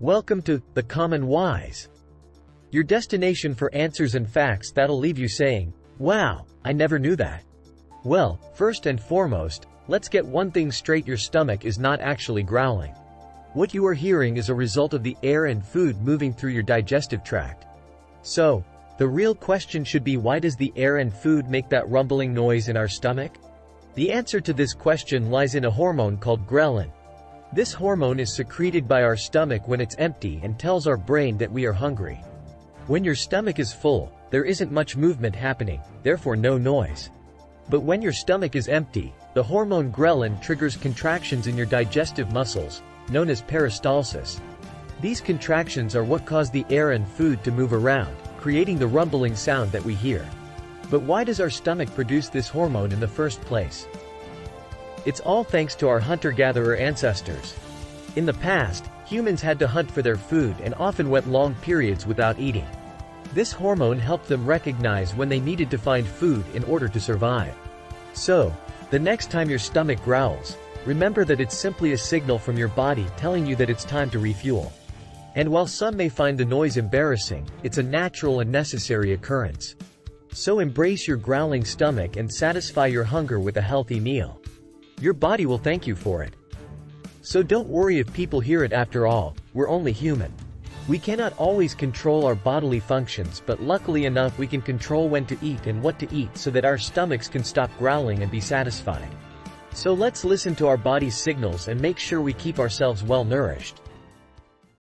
Welcome to The Common Whys, your destination for answers and facts that'll leave you saying, "Wow, I never knew that." Well, first and foremost, let's get one thing straight: your stomach is not actually growling. What you are hearing is a result of the air and food moving through your digestive tract. So, the real question should be, why does the air and food make that rumbling noise in our stomach? The answer to this question lies in a hormone called ghrelin. This hormone is secreted by our stomach when it's empty and tells our brain that we are hungry. When your stomach is full, there isn't much movement happening, therefore no noise. But when your stomach is empty, the hormone ghrelin triggers contractions in your digestive muscles, known as peristalsis. These contractions are what cause the air and food to move around, creating the rumbling sound that we hear. But why does our stomach produce this hormone in the first place? It's all thanks to our hunter-gatherer ancestors. In the past, humans had to hunt for their food and often went long periods without eating. This hormone helped them recognize when they needed to find food in order to survive. So, the next time your stomach growls, remember that it's simply a signal from your body telling you that it's time to refuel. And while some may find the noise embarrassing, it's a natural and necessary occurrence. So embrace your growling stomach and satisfy your hunger with a healthy meal. Your body will thank you for it. So don't worry if people hear it. After all, we're only human. We cannot always control our bodily functions, but luckily enough we can control when to eat and what to eat so that our stomachs can stop growling and be satisfied. So let's listen to our body's signals and make sure we keep ourselves well nourished.